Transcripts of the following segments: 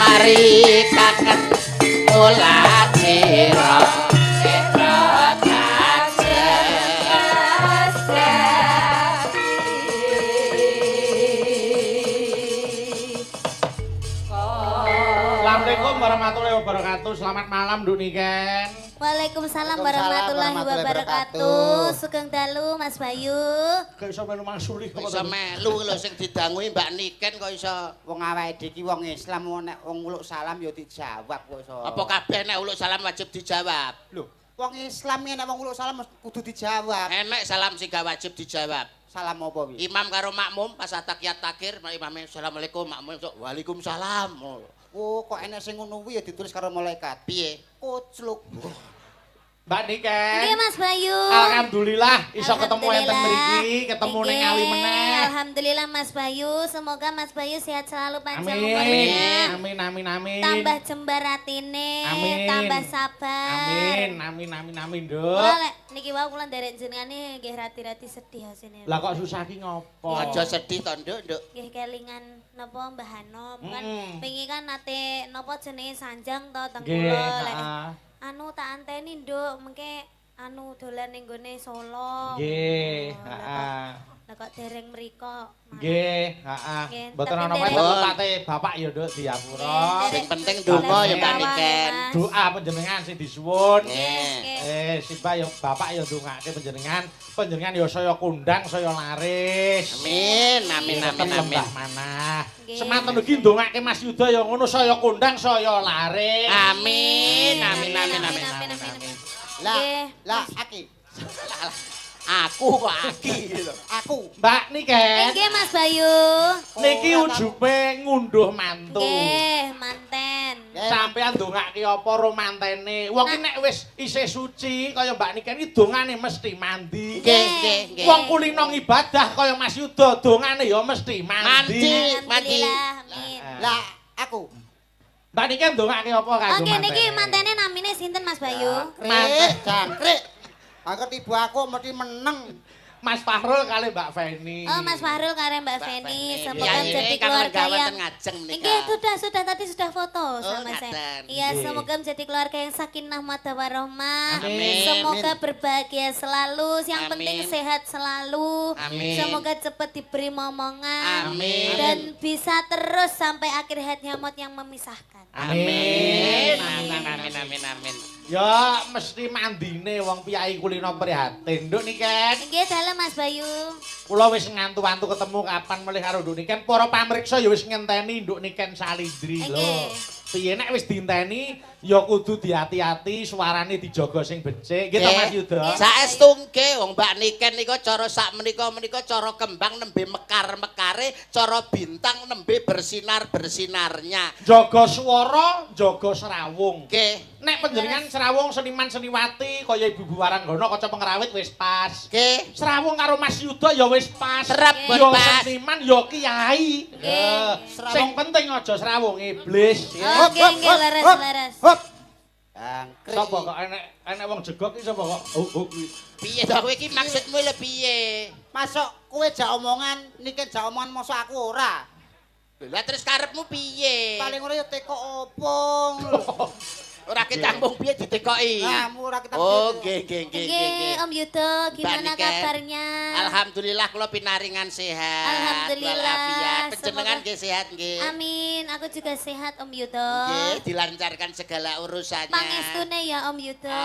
Mari kaken olah sira Assalamualaikum warahmatullahi wabarakatuh. Selamat malam Nduk Niken. Waalaikumsalam warahmatullahi wabarakatuh. Sugeng dalu Mas Bayu. Kok iso melu mangsuli kok iso melu lho sing didanguhi Mbak Niken kok iso. Wong awake dhewe iki wong Islam nek wong uluk salam ya dijawab kok iso. Apa kabeh nek uluk salam wajib dijawab? Lho, wong Islam nek wong uluk salam kudu dijawab. Enek salam sing gak wajib dijawab. Salam apa wi? Imam karo makmum pas takiyat takhir, imame assalamualaikum, makmum waalaikumsalam. Oh, kok enek sing ngono kuwi ya ditulis karo malaikat. Piye? Kucluk. Mbak Niken. Nggih Mas Bayu. Alhamdulillah iso ketemu enten mriki, ketemu ning ali meneh. Alhamdulillah Mas Bayu, semoga Mas Bayu sehat selalu panjang umurnya. umurnya. Amin. Tambah jembar atine, tambah sabar. Amin, Nduk. Kula lek niki wau kula nderek jenengane nggih rati-rati sedih asine. Lah kok susah ki ngopo? Aja sedih to, Nduk. Nggih kelingan napa Mbah Hanom kan wingi kan nate napa jenenge sanjang to teng kula lek anu tak anteni Nduk mengke anu dolan ning gone Solo. Nggih, heeh. Lah kok dereng mriko. Nggih, heeh. Mboten ana apa-apa Bapak ya Nduk diapura. Sing penting donga ya Mbak Niken. Doa panjenengan sing disuwun. Nggih. Simbah ya Bapak ya ndongake panjenengan. Panjenengan ya saya kondang, saya laris. Amin. Manah. Semanten ugi ndongake Mas Yuda ya ngono saya kondang, saya laris. Amin. Lah, Aki. Aku kok Aki lho. Aku. Mbak Niken. Nggih Mas Bayu. Niki ujupe ngunduh mantu. Nggih, manten. Sampeyan ndongake apa ro mantene? Wong iki nek wis isih suci kaya Mbak Niken iki dongane mesti mandi. Nggih. Wong kulino ibadah kaya Mas Yuda dongane ya mesti mandi. Alhamdulillah. Amin. Lah, aku. Mbak Niken ndongake apa kanggo Oke, niki mantene namine sinten Mas Bayu? Jangkrik. Angkat ibu aku mesti meneng. Mas Fahrul kali Mbak Feni. Oh, Mas Fahrul kare Mbak Feni, semoga Ya, jadi ini keluarga kawan-kawan yang ngajeng menika. Nggih, sudah tadi sudah foto sama saya. ngaten. Iya, Nggih. semoga menjadi keluarga yang sakinah mawaddah warahmah. Amin. Semoga berbahagia selalu, yang penting Amin. sehat selalu. Amin. Semoga cepat diberi momongan Amin. dan bisa terus sampai akhir hayatnya maut yang memisahkan. Amin. Amin. Ya mesti mandine wong piyai kulino prihatin. Nduk Niken. Nggih, dalem Mas Bayu. Kula wis ngantu-antu ketemu kapan melih karo Nduk Niken. Para pamriksa ya wis ngenteni Nduk Niken Salindri lho. Nggih. Piye nek wis diinteni ya kudu diati-ati suarane dijaga sing becik. Nggih to Mas Yuda. Saestu nggih wong Mbak Niken niku cara sak menika cara kembang nembe mekar-mekare, cara bintang nembe bersinar-bersinarnya. Jaga swara, jaga serawung. Nggih. Nek panjenengan serawung seniman seniwati kaya Ibu Waranggana kaca pengrawit wis pas. Nggih. Serawung karo Mas Yuda ya wis pas. Serep Ya pas. seniman ya kiai. Sing penting aja serawung iblis. Oke, leres. Hop. Jangkrik. Sapa kok enek wong jegok iki sapa kok? Kuwi. Piye to kowe iki maksudmu lho piye? Masuk kowe jak omongan, niki jak omongan mosok aku ora. Lah terus karepmu piye? Paling ora ya teko opong lho. Ora ketambung piye ditekoki. Nah, ora kita. Oh, nggih. Nggih, Om Yudo, gimana Niken. kabarnya? Alhamdulillah kula pinaringan sehat. Alhamdulillah. Walafiat. Panjenengan Semoga- nggih sehat nggih. Amin, aku juga sehat Om Yudo. Nggih, dilancarkan segala urusannya. Pangestune ya Om Yudo.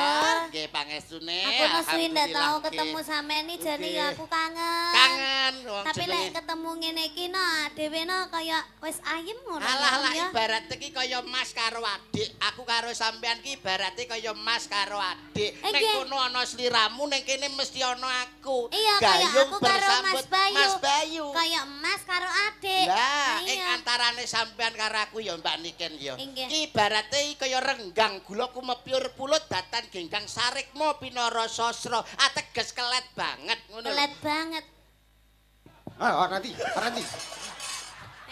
Nggih, pangestune. Aku nesuin ndak tahu Alhamdulillah, ketemu nggih. sampean nih jadi Nggih. aku kangen. Kangen wong Tapi jenenge. lek ketemu ngene iki no dhewe no kaya wis ayem ngono. Alah ya. ibarat iki kaya mas karo adik. Aku karo sampean ki ibarate kaya mas karo adik. Nek Nggih. kono ana sliramu ning kene mesti ana aku. Iya kaya Gayung aku karo bersambut Mas Bayu. Mas Bayu. Kaya emas karo adik. Lah, ing Iya. antarane sampean karo aku ya Mbak Niken ya. Inggih. Ki ibarate kaya renggang gula kumepyur pulut datan genggang sarikmu pinara sasra. Ateges kelet banget ngono lho. Kelet banget. Ah, nanti.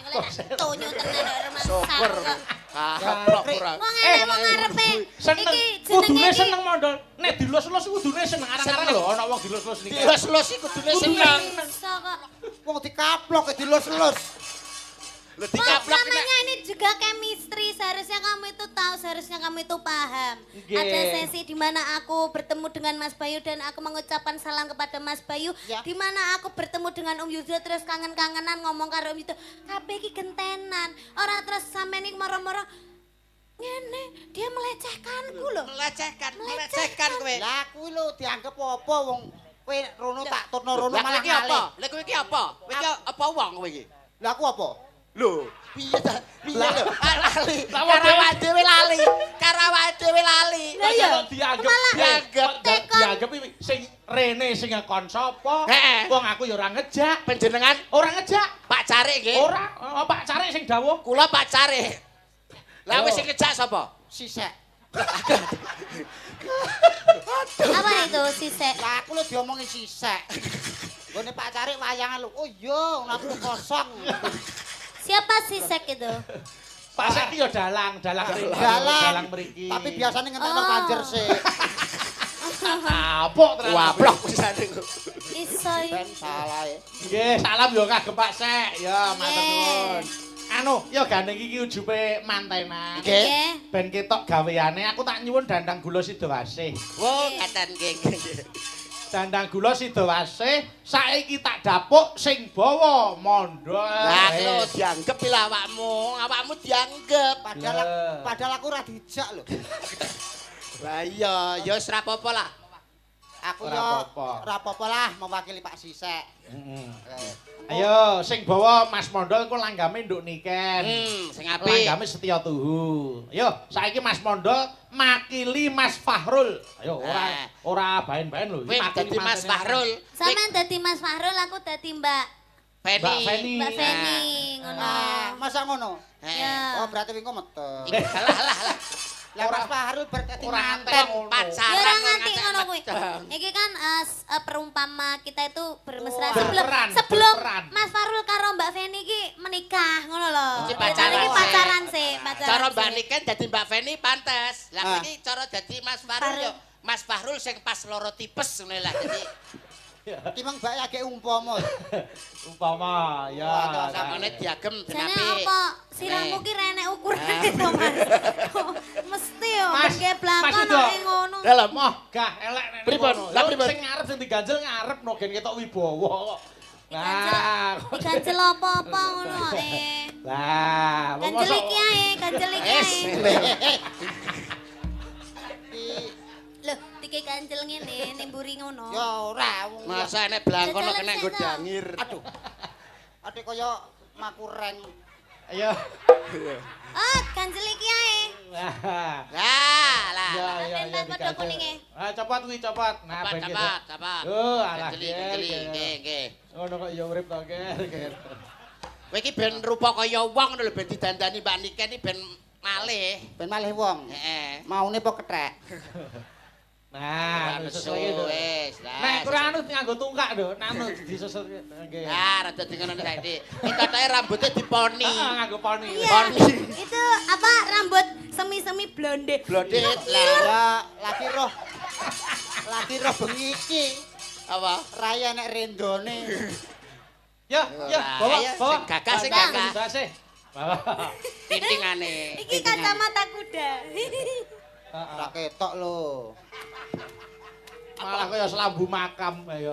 Tonyo tenan remen Super. sak. Kaplok ora. Wong ngene wong ngarepe. Seneng. Iki Kudune jenenge seneng mondol. Nek dilus-lus kudune seneng. Arang-arang lho ana wong dilus-lus niki. Dilus-lus iki kudune seneng. iso kok. Wong dikaplok dilus-lus. Lho Wah, dikaplok namanya ini juga chemistry. Seharusnya kamu itu tahu, seharusnya kamu itu paham. Nggih. Ada sesi di mana aku bertemu dengan Mas Bayu dan aku mengucapkan salam kepada Mas Bayu. Ya. Di mana aku bertemu dengan Om Yudo terus kangen-kangenan ngomong karo Om Yudo. Kabeh iki gentenan. Ora terus sampean iki moro-moro ngene, dia melecehkanku loh. melecehkan kowe. Lah kuwi lho dianggep apa wong kowe rono tak turno rono Lah malah kowe iki apa? ngalih. Lah kowe iki apa? Kowe iki apa wong kowe iki? Lah aku apa? Lho, piye ta? Piye lho? Lali. Lah, Karo wae. awake dhewe lali. Karo awake dhewe lali. Lah iya. Dianggep dianggep sing rene sing ngekon sapa? Heeh. Wong aku ya ora ngejak. Panjenengan Ora ngejak. Pak Carik nggih. Ora, Pak Carik sing dawuh. Kula Pak Carik. Lah Yo. wis sing ngejak sapa? Sisek. Apa itu sisek? Lah aku lho diomongi sisek. Gone Pak Carik wayangan lho. Oh iya, aku kosong. Siapa sisek itu? Pak Sek ya dalang mriki. Dalang mriki. Tapi biasanya ngentekno Oh. kanjer sih. Apok tenan. Wablok pisane. Iso. Ben salah ya. Nggih, salam yo kagem Pak Sek. Ya, matur Nggih. nuwun. Anu, ya gandeng iki ujube mantenan. Nggih. Nggih. Ben ketok gaweane aku tak nyuwun dandang gula Sidowasih. Wo ngaten nggih. Dandang gula Sidowasih saiki tak dapuk sing bawa mondol. Lah lho dianggep pila awakmu. Awakmu dianggep. Padahal aku ora dijak lho. Lah iya, ya wis ra apa-apa lah. Aku Ora yo apa-apa. ora apa-apa lah mewakili Pak Sisek. Heeh. Eh, Ayo sing bawa Mas Mondol ku langgame nduk niken. Sing apik. Langgame Setya Tuhu. Ayo saiki Mas Mondol makili Mas Fahrul. Ayo Eh. ora baen-baen lho. Kowe dadi Mas Fahrul. Sampean dadi Mas Fahrul, aku dadi Mbak Mbak Feni. Mbak Feni ngono. masa ngono? Ya. Oh, berarti wingi metu. Lah. Lah Mas Fahrul berarti Ora manten. ngantek ngono. Pacaran. Ya ora nganti ngantek ngono kuwi. medang. Iki kan perumpama kita itu bermesra Oh, berperan, sebelum berperan. Mas Farul karo Mbak Feni iki menikah ngono lho. Iki Jadi pacaran iki sih. pacaran sih, pacaran. Cara Mbak sih. Niken dadi Mbak Feni pantes. Lah Ah. iki cara dadi Mas Fahrul yo Mas Fahrul sing pas loro tipes ngono lah dadi. Timang mbak ya kayak umpama. Umpama ya. Wah, Samane diagem ben Jane apik. apa sirahmu ki renek ukuran itu Mas. Mesti yo Mas, mengke Mas blakon itu. nek ngono. Dalam. Moh, gah elek nek. Pripun? ngono. Lah, Lho, pripun? Sing ngarep sing diganjel ngarep no gen ketok wibawa kok. Diganjel apa-apa ngono Lah, Ganjel iki ae, ganjel iki Wes. ae. Loh, dike ganjel ngene nimburi ngono. Ya ora. Masa enek blangkon Jajalan kena nggo seno. dangir. Aduh. Adik kaya makureng. Ayo. Oh, ganjel iki ae. Lah. Lah. Ya, Ben padha kuninge. Ah, copot kuwi copot. Nah, ben gitu. Cepat. Oh, alah. Jeli, nggih. Ngono kok ya urip to, Ger. Kowe iki ben rupa kaya wong ngono lho ben didandani Mbak Niken iki ben malih. Ben malih wong. Heeh. Maune po kethek. Nah, Susul sesuai itu. wis. Nek kurang anu nganggo tungkak lho, nanu disusul nggih. Nah, rada dingono saiki. Iki rambutnya diponi. Heeh, nganggo poni. Iya. Poni. Itu apa rambut semi-semi blonde. Blondet lah. Ya lagi roh bengi iki. Apa? Raya nek rendone. Ya, bawa, Ayo, bawa. sing gagah, sing Gagah, gagah. gagah sih. Bawa. Tintingane. Iki kacamata kuda. Ora ketok lho. Malah kaya selambu makam ayo.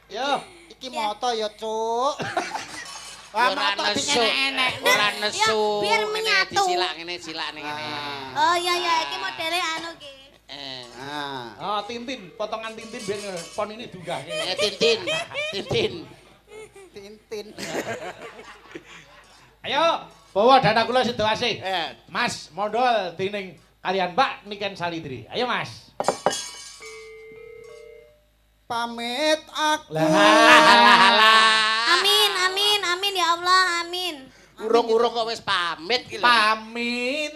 Yo, Iki moto ya, Cuk. Ora Wah, moto nesu. enek-enek. Ora nesu. Ya, biar Ngene menyatu. Disilak ngene, silak ning ngene. Oh iya ya, iki modele anu ki. Nah, oh Tintin, potongan Tintin ben pon ini dunggah. Tintin. Tintin. Ayo, bawa dana kula Sidowasih. Eh, Mas modal tining kalian Mbak Niken Salidri. Ayo Mas. Pamit aku. Amin, amin, amin ya Allah, amin. Urung-urung kok wis pamit ki lho. Pamintaku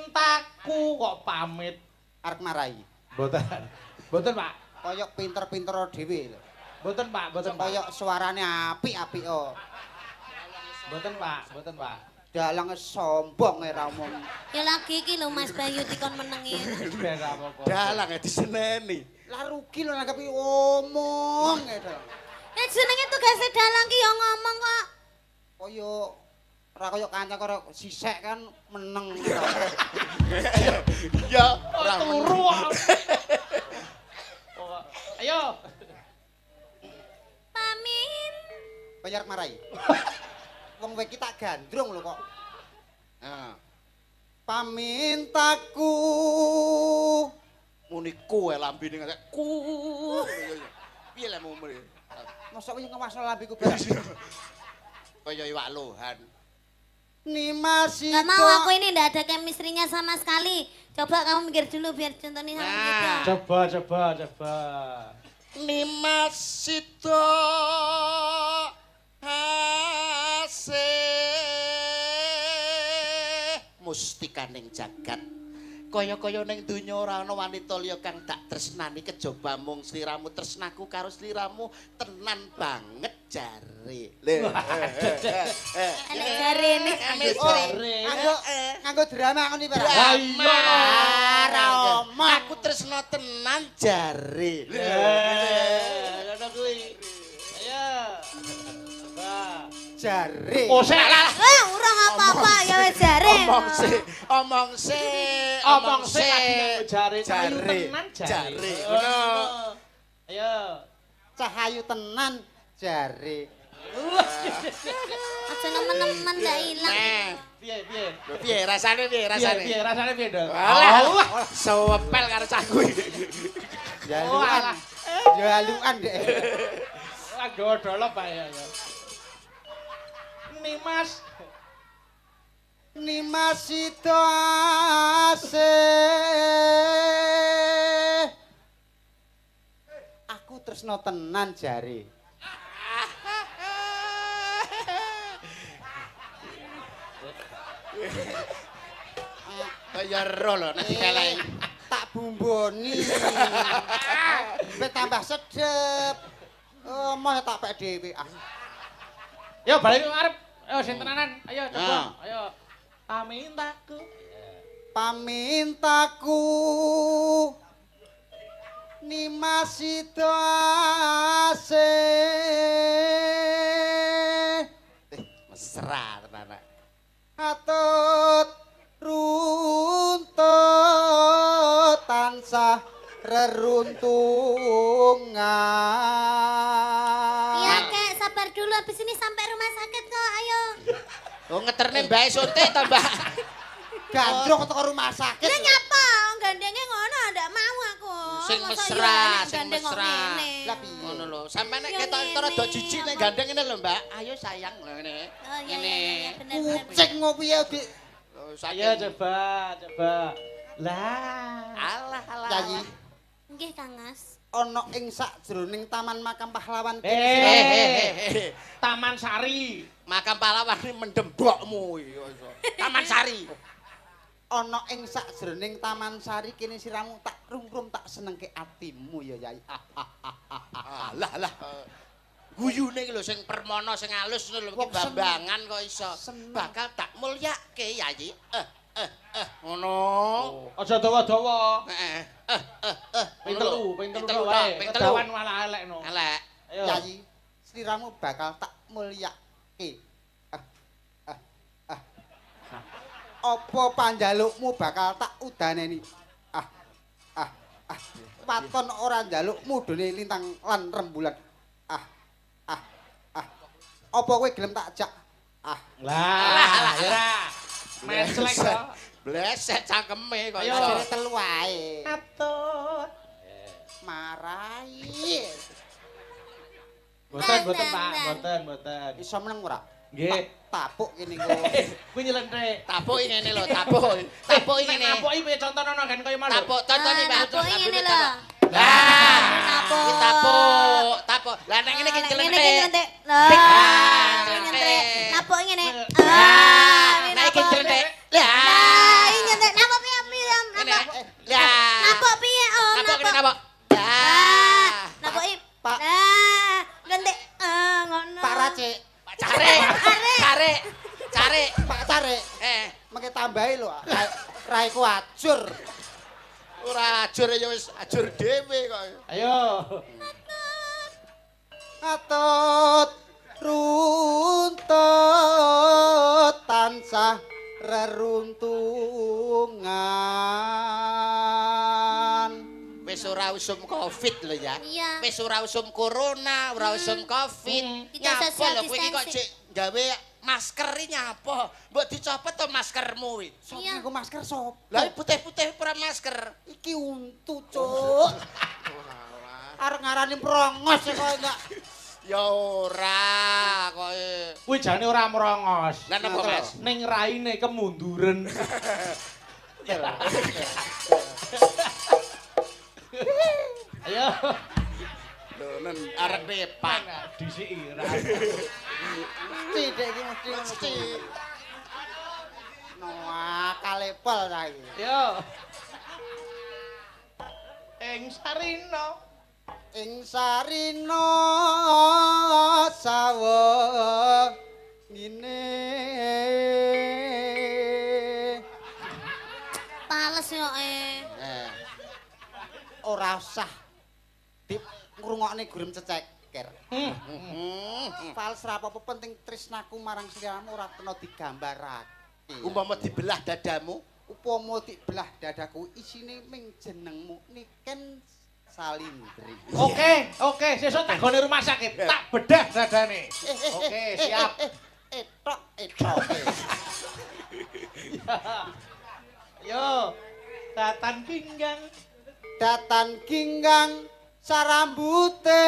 kok pamit. Arep marai. Mboten. Mboten, Pak. Kaya pinter-pinter dhewe lho. Mboten, Pak. Mboten, Pak. Kaya suarane apik-apik oh. Mboten, Pak. Mboten, Pak. Dalang sombong ora omong. Ya lagi iki lho Mas Bayu dikon menengi. Ben apa-apa. Dalang diseneni. Lah rugi lho nanggapi omong gitu. Ya jenenge tugase dalang ki ya ngomong kok. Kaya ora kaya kanca karo sisek kan meneng. Ya Ora turu. Ayo. Pamin. Bayar marai. Wong kowe iki tak gandrung lho kok. Nah, Pamintaku muni ku lambene ngene ku. Piye lek mau mrene? mosok wis ngewasno lambiku barang. Kaya iwak lohan. Nimasito. Gak mau aku ini ndak ada chemistry-nya sama sekali. Coba kamu mikir dulu biar contohnya sama kita. Coba. Nimasito hase mustikaning jagat kaya-kaya ning donya ora ana wanita liya kang tak tresnani kejaba mung sliramu tresnaku karo sliramu tenan banget jare lho Enek jarene. Nganggo drama ngono iki barang. Lah iya. ora omong aku tresna tenan jare Ngono kuwi. Ayo. Coba. Jare. Oh, sik lah. Urang apa-apa ya wis jare. omong sik Jare. Jare. Tenan Jare. Ngono. Ayo. Cahayu tenan jare. Aja nemen-nemen ndak ilang. Piye? Lho piye rasane piye rasane? Piye rasane piye, Dok? Alah, sewepel karo cah kuwi. Jalukan. Jalukan dek. Lah godolop ae ya. Nimas. Nimasito ase. Aku tresno tenan jare. Kaya ro lho nek dikeleki. Tak bumboni. Ben tambah sedep. Mau tak pek dhewe. Yo balik ngarep. Ayo sing tenanan. Ayo coba. Ah. Ayo. Pamintaku. Pamintaku nimasito ase. Mesra tenan. Atut runtut tansah reruntungan. Iya kek sabar dulu habis ini sampai rumah sakit kok ayo. Oh ngeterne mbae suntik to, Mbak. Gandrung teko rumah sakit. Lah nyapa gandenge ngono ndak mau aku. Sing Masa mesra, iya nek sing gandeng kok mesra. ngene. Lah piye? Ngono lho. Sampe nek Ya ketok ngene. rada jijik nek gandeng ngene lho, Mbak. Ayo sayang lho ngene. Oh iya Ngene. iya bener. Kucing ngopi ya, Dik. Oh, Ayo saking- coba. Lah. Alah alah. Yayi, Nggih Kang Mas. ana ing sakjroning Taman Makam Pahlawan Taman Sari. Makam pahlawan ini mendembokmu iki iso. Taman Sari. ana ing sakjroning Taman Sari kene siramu tak rum-rum tak senengke atimu ya Yai. Alah alah. Guyune iki lho sing permana sing alus lho iki Wong bambangan kok iso. seneng. Bakal tak mulyake Yayi. Ngono. Aja dawa-dawa. Heeh. Ping telu Tok, wae. ping telu. Kedawan malah elek no. Elek. Ayo. Yayi, sliramu bakal tak mulyake. Apa panjalukmu bakal tak udaneni? Waton ora njalukmu dene lintang lan rembulan. Apa kowe gelem tak jak? Lah, ora. Meslek kok. Blesek cangkeme kok Ayo. iso. Ajane telu wae. Atut. Marai. Boten, Pak. Boten. Iso meneng ora? Nggih. Tapuk kene kok. Kuwi nyelentrek. Tapuk iki ngene lho, tapuk. Tapuk iki ngene. Tapuk iki piye contohno kan kaya malu. Tapuk contohne Mbak. Napuk ngene lho. Lah, Napuk. iki tapuk. Lah nek ngene iki Ngene iki celentik. nyelentik. Lah, Ah, nyelentik. Napuk ngene. Ah, nek iki celentik. Lah, Lah, nyelentik. Napuk piye piye? ngene. Napuk. Lah. Napuk piye Om? Napuk ngene napuk. Ah, Lah. napuk iki. Pak. Lah, nyelentik. Ngono. Pak Racik. Care. Care Carik. Carik. Pak Carik. Mengke tambahi lho. Raiku ajur. Ora ajur ya wis ajur dhewe kok. Ayo. Atut runtut tansah reruntungan. Wis ora usum Covid lho ya. Iya. Wis ora usum corona, ora usum Covid. Kita social Nyapa lho kowe iki kok distancing. cek gawe masker iki nyapa? Mbok dicopot to maskermu kuwi. Sopo Iya. iku masker sop? Lah putih-putih ora masker. Iki untu, Cuk. Arep ngarani prongos kok enggak. Ya ora kok. Kuwi jane ora merongos. Lah napa Mas? Ning raine kemunduran. Ayo. Lho nen arek nepak. Disiki ra. Mesti dek iki mesti mesti. Noah kalepel ta iki. Yo. Ing Sarina. Ing Sarina sawo ngene. Pales yo Ora usah di ngrungokne gurem ceceker. Fals ra apa-apa penting tresnaku marang sliramu ora kena digambarake. Umpama dibelah dadamu, Upama dibelah dadaku isine ming jenengmu Niken Salindri. Oke, sesuk tak gone rumah sakit. Tak bedah dadane. Oke, siap. Etok. Yo. Datan pinggang. Datan ginggang sarambute.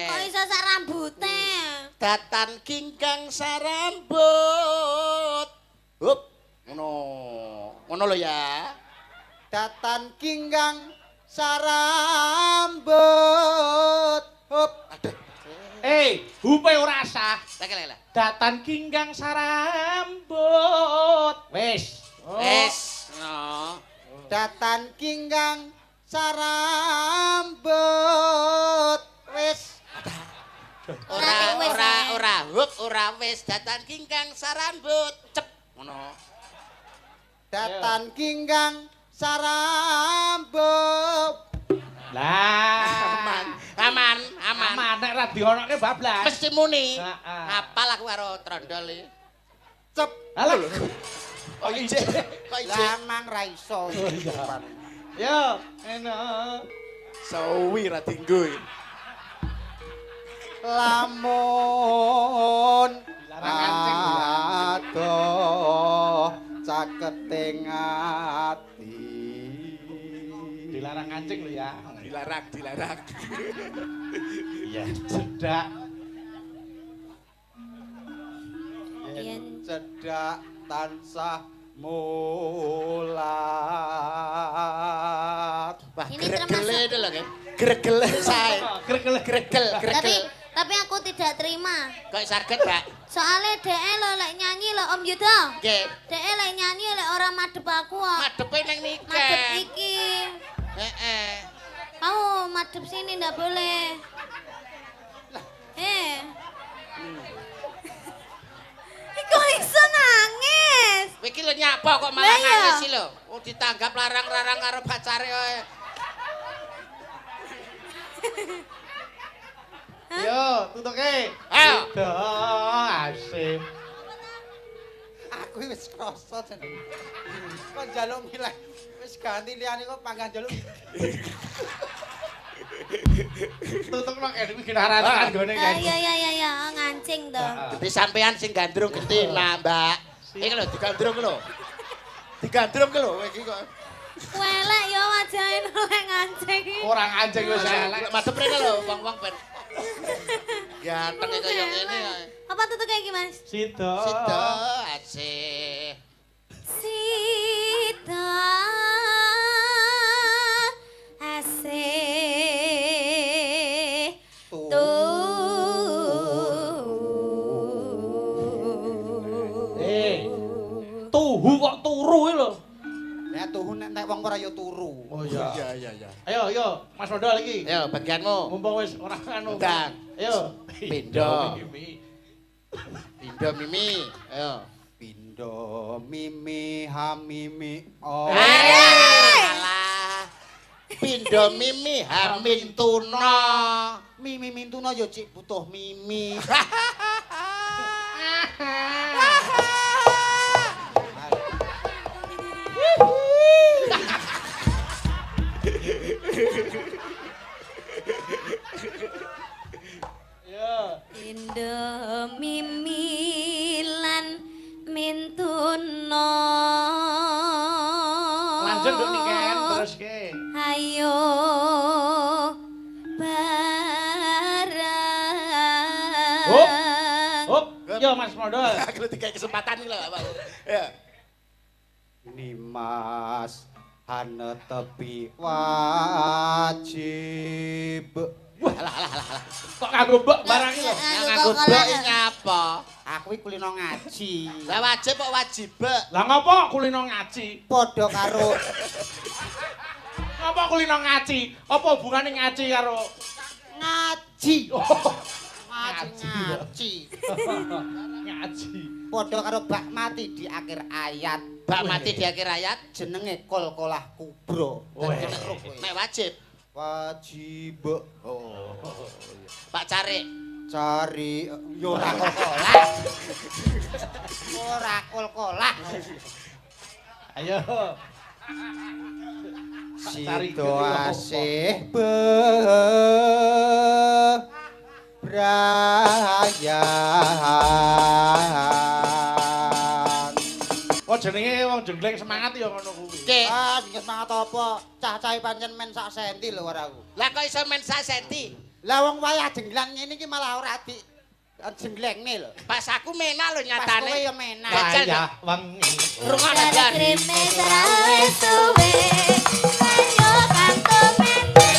Kok iso sak rambute? datan kingkang sarambut. Hup, ngono lho ya. Datan ginggang sarambut. Hup. Aduh. Hupe ora sah. Lha. Datan kinggang sarambut. Wis. Wis, no. Datan ginggang sarambut. Wis. Ora hup ora wis datan kingkang sarambut. Cep ngono. Datan ginggang sarambut. Lah, Aman. nek ra dionoke bablas. Mesti muni. Heeh. Apal aku karo trondol iki. Cep. Alah. Kok ijek? Lamang ra iso. Yo, enak. Sawi ra dinggo. Lamun Dilarang caketing ati. Dilarang ngancing lho ya. Dilarang. Iya, cedak. Yen Cedak tansah mulat. Wah, Ini gregele itu lho, Gen. Gregele sae. Gregel. tapi aku tidak terima. Kok sarget, Mbak? Soalnya DE lo lek nyanyi lo Om Yudo. Nggih. DE lek nyanyi lek ora madhep aku kok. Madepe ning niken. Madhep iki. Heeh. Kamu madhep sini ndak boleh. Kok iso nangis? Kowe iki lho nyapa kok malah Lah iya. nangis iki lho. Oh ditanggap larang-larang karo pacare kowe. Yo, tutuke. Ayo. Asik. Aku wis krasa jeneng. Kok njaluk milih wis ganti liyane kok panggang njaluk. Tutuk nang kene iki ginaran kanggone kan. Ya, ngancing to. Dadi sampean sing gandrung gede lah, Mbak. Iki lho digandrung lho. Digandrung lho kowe iki kok. Welek ya wajahe lek ngancing. Ora ngancing wis elek. Madhep rene lho, wong-wong ben. Ganteng kaya ngene. Apa tutuke iki, Mas? Sida. Sida asih. Sita asih Tuhu kok turu lho. Ya tuhun nek nek wong ora ya turu. Oh iya. Iya. Ayo, Mas Modal iki. Ayo bagianmu. Mumpung wis ora anu. Ndang. Ayo. Pindho. Pindho Mimi. Ayo. Pindho mimi hamimi oh. Alah. Pindho Mimi hamin tuna. Mimi mintuna ya cik butuh mimi. Indo mimilan mintuna. Lanjut Nduk Niken terus ke. Ayo barang. Hop. Yo Mas Modal. Aku dikai kesempatan iki lho, Pak. Ya. Nimas hana tepi wajib. Wah, alah. Kok nganggo mbok barang iki lho. Yang nganggo mbok iki ngapa? Aku iki kulino ngaji. Lah wajib kok wajib. Lah ngopo kulino ngaji? Padha karo Ngopo kulino ngaji? Apa hubungane ngaji karo ngaji. Ngaji. Ngaji. Ngaji. Padha karo bak mati di akhir ayat. Bak mati di akhir ayat Jenenge kol-kolah kubro. Weh. nek wajib. Wajib. Oh. Pak Carik. Cari yo ora kol-kolah. Ora kol-kolah. Ayo. Cari Sido asih bebrayan. Oh jenenge wong jenggleng semangat ya ngono kuwi. Ki. Jenenge semangat apa? Cah-cahe pancen men sak senti lho ora aku. Lah kok iso men sak senti? Lah wong wayah jenglang ngene iki malah ora di jenglengne lho. Pas aku mena lho Pas kowe nyatane. ya menak. Wayah wengi. Rungokno Jan. Kreme serawe suwe. Ayo kanto meneh.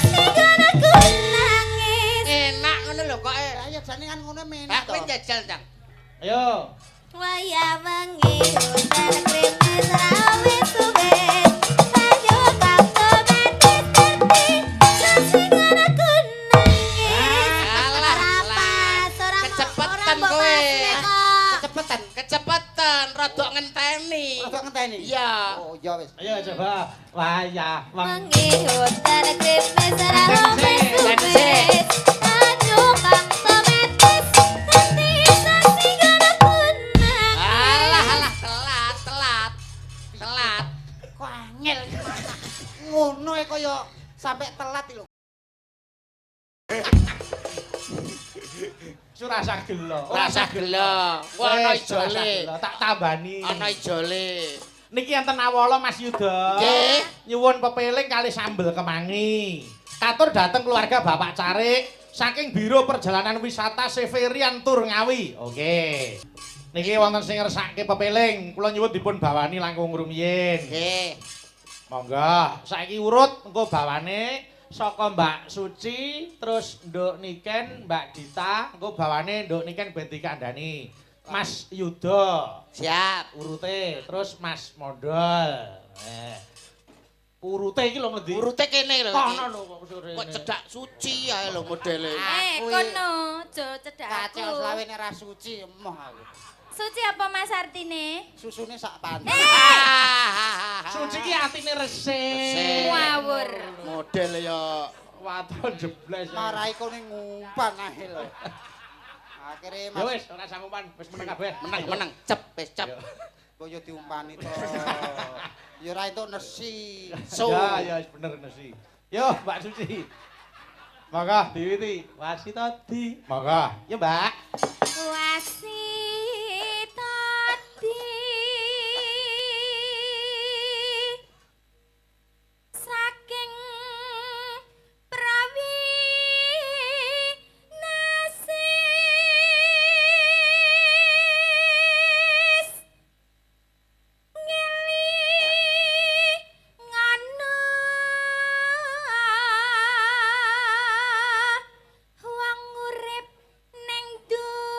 Sing aku nangis. Enak ngono lho kok. Lah ya jane kan ngono menak Aku to. njajal, Cang. Ayo. Wayah wengi hujan kreme serawe suwe. Ayo kanto meneh. Sing aku nangis. Alah, kecepetan kowe. Kecepetan. Kecepetan, rodok ngenteni. Rada ngenteni. Iya. Oh, ya wis. Ayo coba. Wayah wengi. Wengi hujan kreme serawe suwe. Ayo kanto meneh. Sing aku nangis. Alah, telat. Kok angel. Ngono e kaya sampe telat lho. Surasa gelo. Rasa gelo. Wah, ana ijole. Tak tambani. Ana ijole. Niki enten awala Mas Yuda. Nggih. Nyuwun pepeling kali sambel kemangi. Katur dateng keluarga Bapak Carik saking Biro Perjalanan Wisata Severian Tur Ngawi. Oke. Niki wonten sing ngersake pepeling, kula nyuwun dipun bawani langkung rumiyin. Nggih. Monggo, saiki urut engko bawane saka Mbak Suci, terus Nduk Niken, Mbak Dita, engko bawane Nduk Niken ben dikandhani. Mas Yuda. Siap. Urute, terus Mas Modal. Urute iki lho ngendi? Urute kene lho. Kono lho kok sore. Kok cedak suci ae lho modele. Kono, jo cedak aku. Kacau selawe nek ra suci emoh aku. Suci apa Mas artine? Susune sak pantai. Suci ki atine resik. Resik. Ngawur. Model ya. Waton jebles. Marai kene ngumpan ae lho. Akhire Ya Mas wis, ora sanggupan, wis meneng kabeh. Meneng. Cep, wis cep. koyo diumpani to. Ya ora entuk nesi. So. Ya wis bener nasi. Yo Mbak Suci. Monggo diwiti. Wasitadi. Monggo. Ya Mbak. Wasitadi. Saking prawi nasis ngeli ngana wong urip ning dunya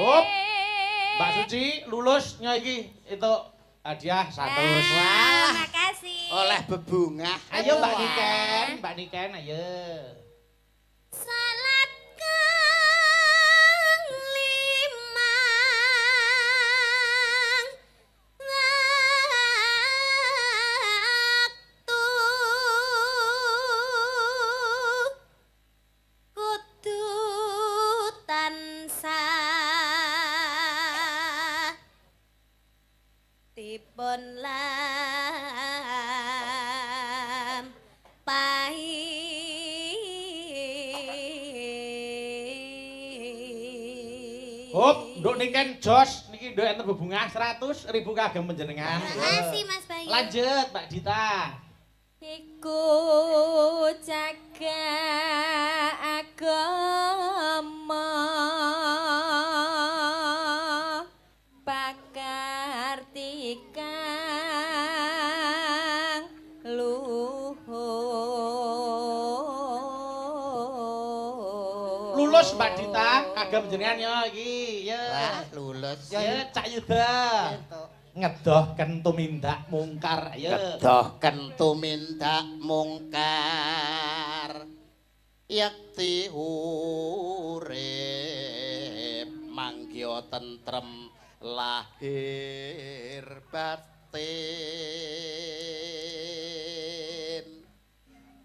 Hop. Mbak Suci lulus iki itu hadiah 100. Wah, makasih. Oleh bebungah. Ayo Mbak Niken, ayo. Salat kang limang waktu kudu tansah dipun Hop, nduk niken jos niki nduk enten bebungah 100.000 kagem panjenengan. Makasih Mas Bayu. Lanjut Mbak Dita. Iku jaga agama bakar tikang luhur. Lulus Mbak Dita kagem panjenengan ya iki ya. Wah, lulus. Ya Cak Yuda. Ngedohken tumindak mungkar ayo. Kedohken tumindak mungkar. Yakti urip manggya tentrem lahir batin.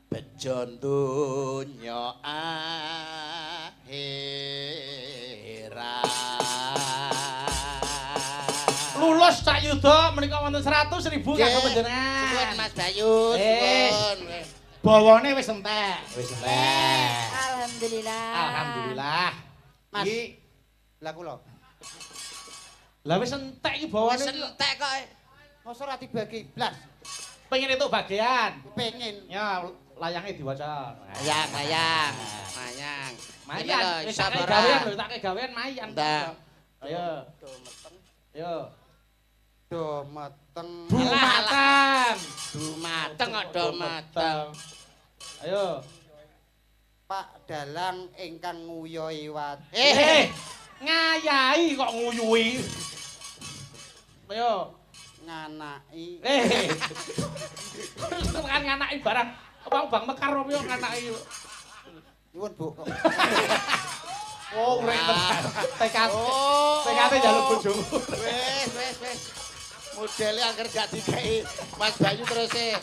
Bejo donya akhirat. Lulus Cak Yuda menika wonten 100.000 kagem panjenengan. Suwun Mas Bayu, suwun. Bawane wis entek. Wis entek. Alhamdulillah. Alhamdulillah. Mas. Iki Lah kula. lah wis entek iki bawane. Wis entek kok. Mosok ora dibagi blas. Pengen itu bagian. Pengen. Ya layangnya diwaca. Mayang, mayang. Mayang. Mayan, wis tak Sabara. gawean lho, tak gawean mayan. Ndak. Ayo. Ayo. Do meteng. Matang. Dumateng kok do mateng. Ayo. Pak Dalang ingkang nguyoi wat. Ngayahi kok nguyuhi. Ayo. Nganaki. Tekan nganaki barang. Bang mekar opo yo nganaki. Nyuwun Bu. Oh, urip tenan. Tekad. Oh. Tekate njaluk bojomu. Wis. Modele angger gak dikei Mas Bayu terus e.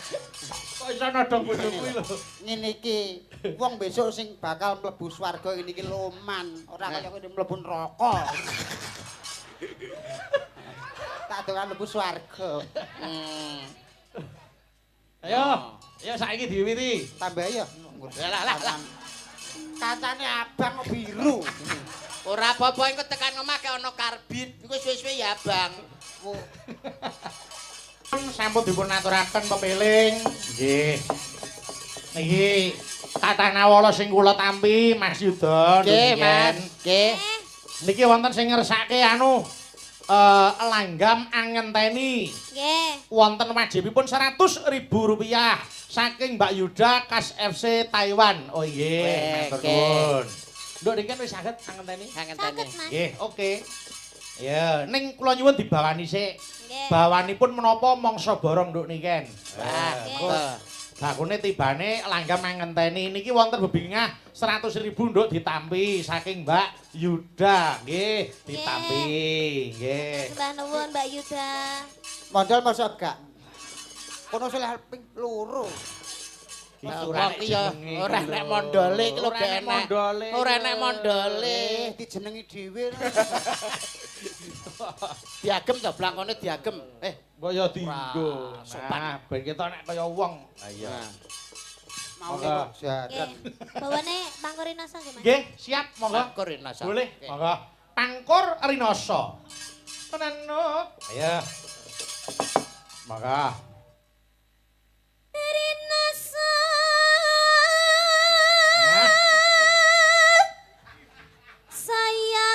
Kok iso nodong bojomu iki lho. Ngene iki wong besok sing bakal mlebu swarga ini iki loman, ora kaya kowe mlebu neraka. Tak dongan mlebu swarga. Ayo saiki diwiwiti. Tambah ya. Lah. Kancane abang biru. Ora apa-apa engko tekan omah ke ana karbit. Engko suwe-suwe ya, Bang. Sampun dipun aturaken pepiling. Nggih. Niki tatanawala sing kula tampi Mas Yuda. Nggih, Mas. Nggih. Niki wonten sing ngersake langgam angenteni. Nggih. Wonten wajibipun Rp100.000 saking Mbak Yuda Kas FC Taiwan. Oh nggih, matur nuwun. Nduk niki wis saged angenteni? Angenteni. Nggih, oke. Ya, ning kula nyuwun dibawani sik. Nggih. Bawanipun menapa mangsa borong nduk niken. Wah, Bakune tibane langgam ngenteni niki wonten bebingah 100.000 nduk ditampi saking Mbak Yuda. Nggih, ditampi. Nggih. Mbah nuwun Mbak Yuda. Modal mosok gak. Kono seleh ping loro. Ora ya, ora nek mondole iki lho gak enak. Ora nek mondole. Dijenengi dhewe. Diagem to blangkone diagem. Kaya dienggo. Sopan. Nah, ben kita nek kaya wong. Ha iya. Mau Monggo. jaran. Nggih. Bawane Pangkur Rinoso nggih, Mas. Nggih, siap monggo. Pangkur Rinoso. Boleh, Oke. monggo. Pangkur Rinoso. Tenanuk. Ayo. Monggo. Rinoso. Saya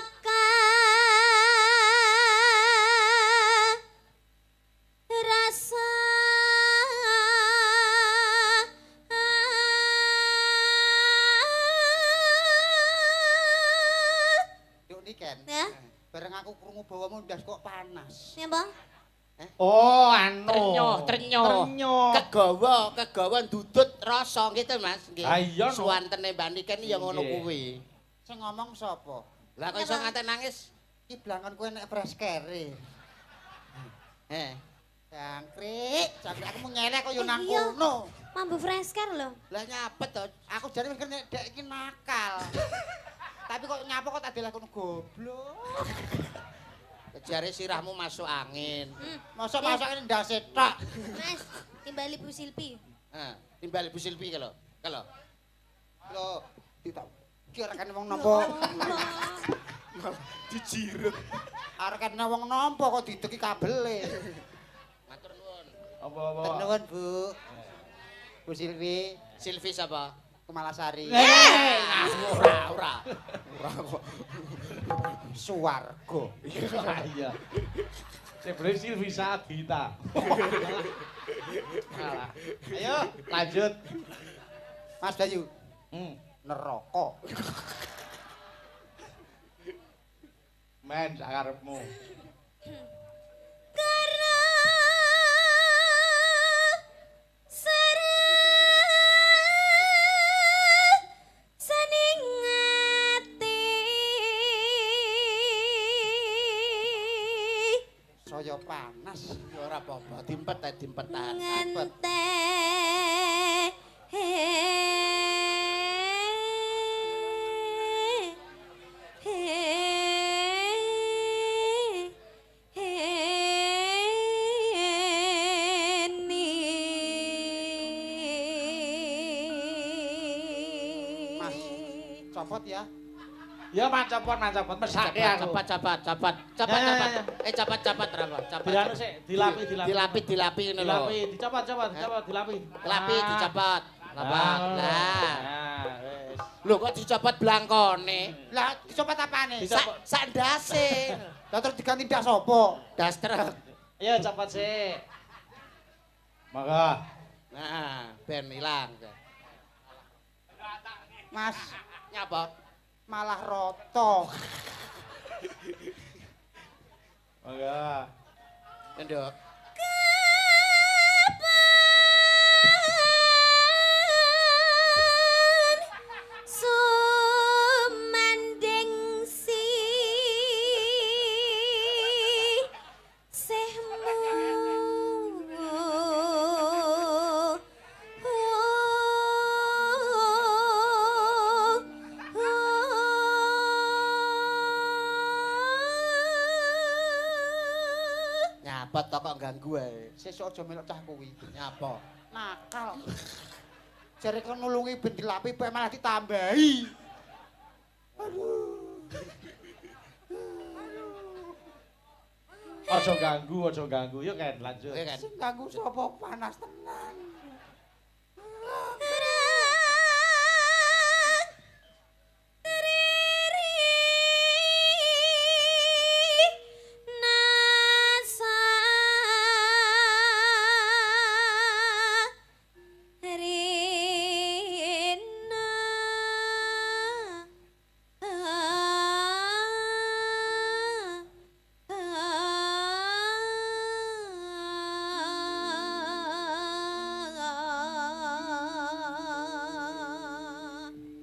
rasa Yuk niken. ya. bareng aku krungu bawamu ndas kok panas. Ya, Bang. Oh, anu. Trenyo. Kegawa ndudut rasa gitu, Mas. Nggih. Ah, iya, no. Suwantene Mbak Niken ya ngono Nggih. kuwi. Sing ngomong sapa? Lah kok iso nganti nangis? Ki blangon kowe nek freskere. Jangkrik aku mau nyelek kok yo nang Iya. kono. Mambu fresker lho. Lah nyapet to. Aku jare mikir nek dek iki nakal. Tapi kok nyapa kok tak deleh kono goblok. Jare sirahmu masuk angin. Mosok masuk ini ndas tok. Mas, timbali Bu Silpi. Timbal Ibu Silvi kalau. Lho, ditak kira kan wong napa? Dijirut. Arekane wong nampa kok dideki kabele. Matur nuwun. Apa-apa. Nuwun, Bu. Bu Silvi, Silvi sapa? Kemalasari. Ora kok. Suwarga. Iya. Sebenarnya Silvi Sadita. Ayo, lanjut. Mas Bayu, neraka. Men, sakarepmu. Karena saning ati Saya panas. Ya ora apa-apa, dimpet tahan. ngente Mas, copot ya. Ya mancapot mesake aku. Cepat. Ya. Cepat berapa? Dilanu sik, dilapi. Dilapi ngono lho. Dilapi, dicopot, dilapi. Dilapi dicopot. Apa? Lah. Nah, wis. Lho kok dicopot blangkone? Lah, dicopot apane? Sak ndase. Lah terus diganti ndas sapa? Das truk. Ayo copot sik. Maka Nah, ben ilang. Mas, Nyapa? malah roto. maka Nduk. sumanding si Nyapa to kok ganggu ae. Sesuk aja melok cah kuwi. Nyapa? Nakal. Jare kon nulungi ben dilapi bae malah ditambahi. aja ganggu. Yuk kan lanjut. Oke kan. Sing ganggu sapa panas tenan.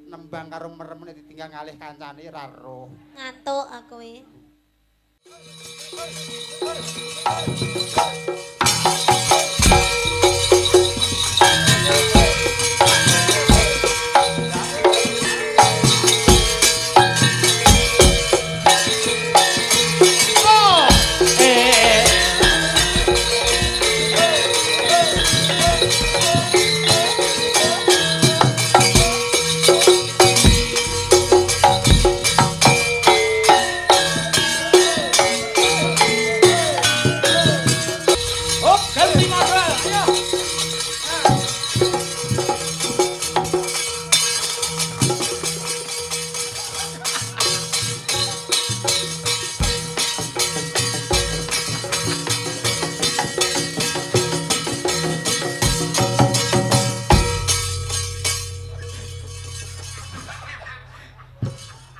Nembang karo meremene ditinggal ngalih kancane ra roh. ngantuk aku iki.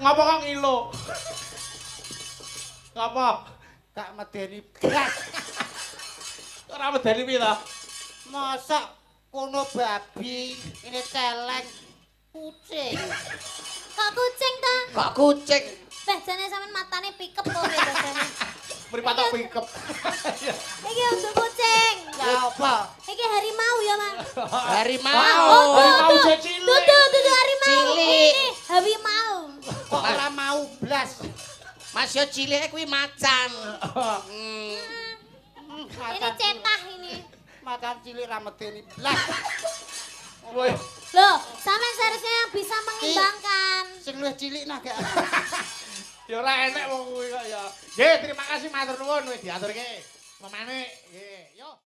Ngapa kok ngilo? Apa? Gak medeni blas. Ora medeni piye to? Mosok kono babi, ini celeng kucing. Kok kucing ta? Kok kucing? Beh, jane sampean matane pikep kok biasane. Mripat tok pikep. Iki untuk kucing. Ya apa? Iki harimau ya, Mang. Harimau. Harimau cilik. Dudu harimau. Cilik. Ini harimau. Kok ora mau blas? Mas yo cilik kuwi macan. Ini cetah ini. Macan cilik ra medeni blas. Woi. Loh, sampean seharusnya yang bisa mengimbangkan. Sing luwih cilik nah gak. Ya ora enek wong kuwi kok ya. Nggih, terima kasih matur nuwun wis diaturke. Memane nggih, yo.